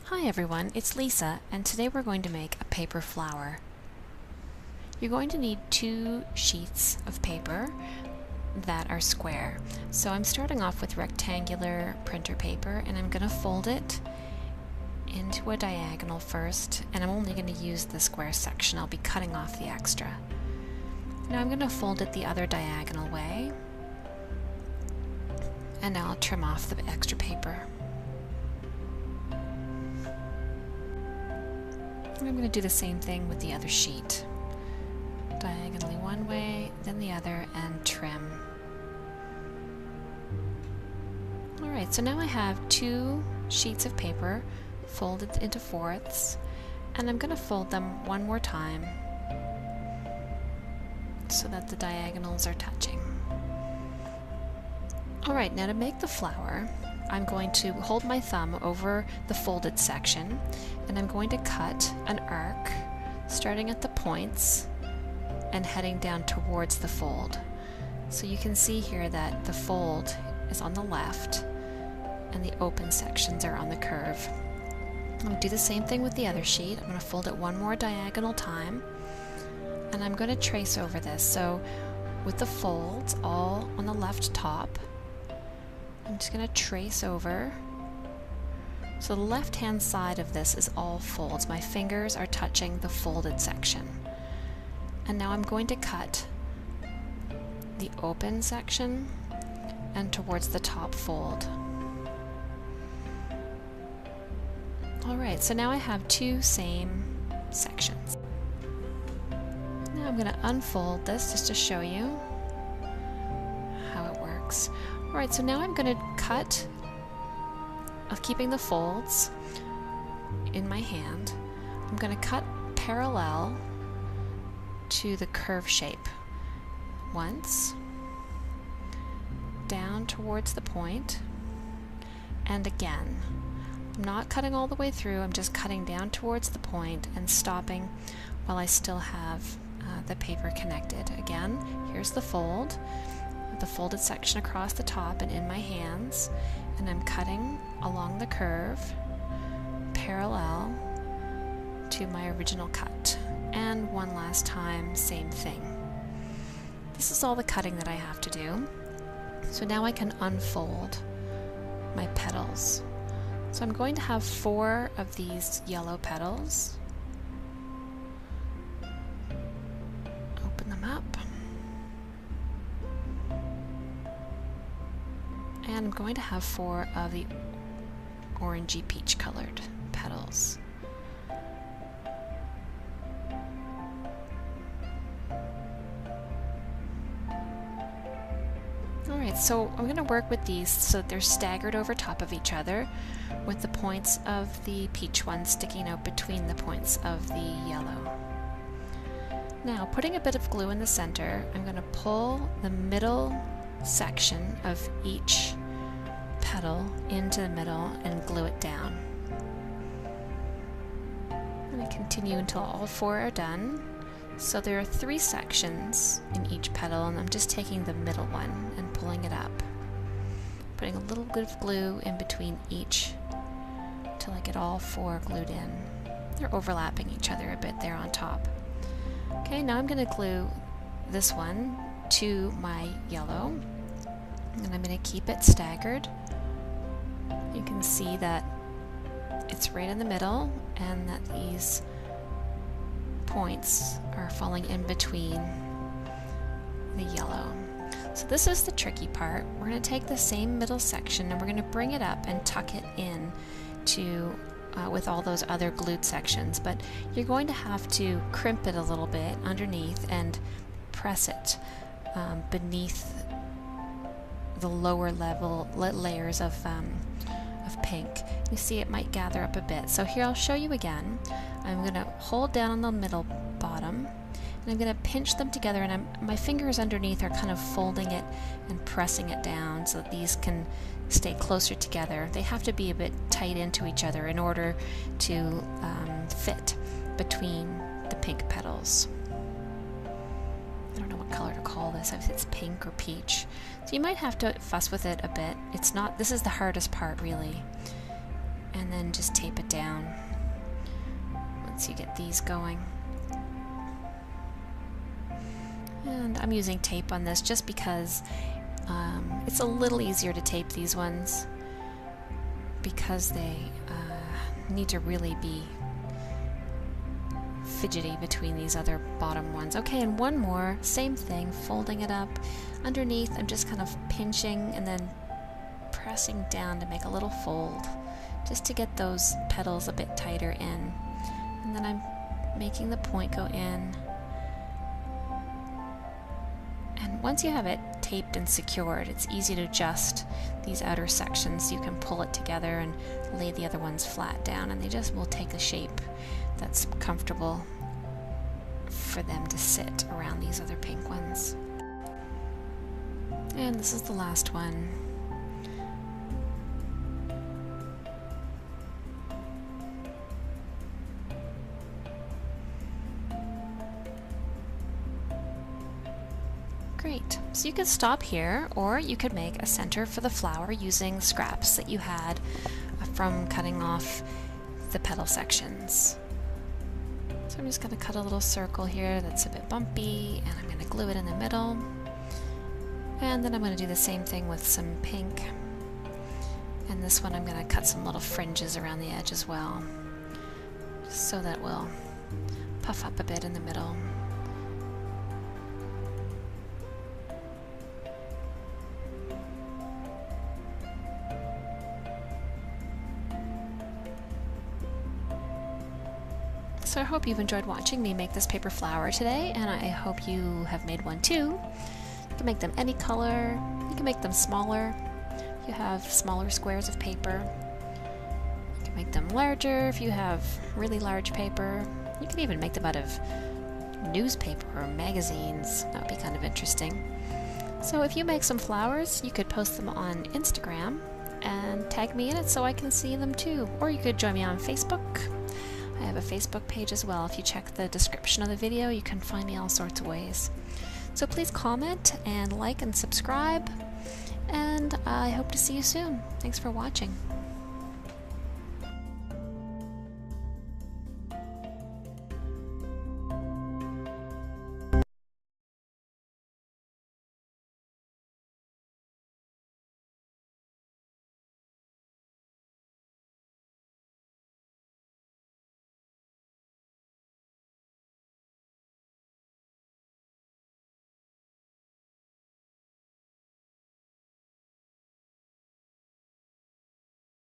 Hi everyone, it's Lisa, and today we're going to make a paper flower. You're going to need 2 sheets of paper that are square. So I'm starting off with rectangular printer paper, and I'm going to fold it into a diagonal first, and I'm only going to use the square section. I'll be cutting off the extra. Now I'm going to fold it the other diagonal way, and now I'll trim off the extra paper. I'm going to do the same thing with the other sheet. Diagonally one way, then the other, and trim. Alright, so now I have 2 sheets of paper folded into fourths, and I'm going to fold them one more time so that the diagonals are touching. Alright, now to make the flower, I'm going to hold my thumb over the folded section, and I'm going to cut an arc starting at the points and heading down towards the fold. So you can see here that the fold is on the left and the open sections are on the curve. I'm going to do the same thing with the other sheet. I'm going to fold it one more diagonal time, and I'm going to trace over this. So with the folds all on the left top, I'm just going to trace over. So the left-hand side of this is all folds. My fingers are touching the folded section. And now I'm going to cut the open section and towards the top fold. Alright, so now I have 2 same sections. Now I'm going to unfold this just to show you how it works. Alright, so now I'm going to cut, keeping the folds in my hand, I'm going to cut parallel to the curve shape once, down towards the point, and again. I'm not cutting all the way through, I'm just cutting down towards the point and stopping while I still have the paper connected. Again, here's the fold. The folded section across the top and in my hands, and I'm cutting along the curve parallel to my original cut. And one last time, same thing. This is all the cutting that I have to do. So now I can unfold my petals. So I'm going to have 4 of these yellow petals. Open them up. And I'm going to have 4 of the orangey peach colored petals. Alright, so I'm going to work with these so that they're staggered over top of each other, with the points of the peach one sticking out between the points of the yellow. Now, putting a bit of glue in the center, I'm going to pull the middle section of each petal into the middle and glue it down. I'm going to continue until all 4 are done. So there are 3 sections in each petal, and I'm just taking the middle one and pulling it up, putting a little bit of glue in between each till I get all 4 glued in. They're overlapping each other a bit there on top. Okay, now I'm going to glue this one to my yellow, and I'm going to keep it staggered. You can see that it's right in the middle and that these points are falling in between the yellow. So this is the tricky part. We're going to take the same middle section and we're going to bring it up and tuck it in to with all those other glued sections, but you're going to have to crimp it a little bit underneath and press it beneath the lower level layers of pink. You see it might gather up a bit. So here I'll show you again. I'm going to hold down on the middle bottom, and I'm going to pinch them together, and my fingers underneath are kind of folding it and pressing it down so that these can stay closer together. They have to be a bit tight into each other in order to fit between the pink petals. I don't know what color to call this, if it's pink or peach. So you might have to fuss with it a bit. It's not, this is the hardest part really. and then just tape it down once you get these going. And I'm using tape on this just because it's a little easier to tape these ones because they need to really be fidgety between these other bottom ones. Okay, and one more, same thing, folding it up. Underneath, I'm just kind of pinching and then pressing down to make a little fold, just to get those petals a bit tighter in. And then I'm making the point go in. And once you have it taped and secured, it's easy to adjust these outer sections. You can pull it together and lay the other ones flat down, and they just will take a shape that's comfortable for them to sit around these other pink ones. And this is the last one. Great. So you could stop here, or you could make a center for the flower using scraps that you had from cutting off the petal sections. So I'm just going to cut a little circle here that's a bit bumpy, and I'm going to glue it in the middle. And then I'm going to do the same thing with some pink. And this one I'm going to cut some little fringes around the edge as well, so that will puff up a bit in the middle. So I hope you've enjoyed watching me make this paper flower today, and I hope you have made one too. You can make them any color, you can make them smaller. You have smaller squares of paper. You can make them larger if you have really large paper. You can even make them out of newspaper or magazines. That would be kind of interesting. So if you make some flowers, you could post them on Instagram and tag me in it so I can see them too. Or you could join me on Facebook. I have a Facebook page as well. If you check the description of the video, you can find me all sorts of ways. So please comment and like and subscribe, and I hope to see you soon. Thanks for watching.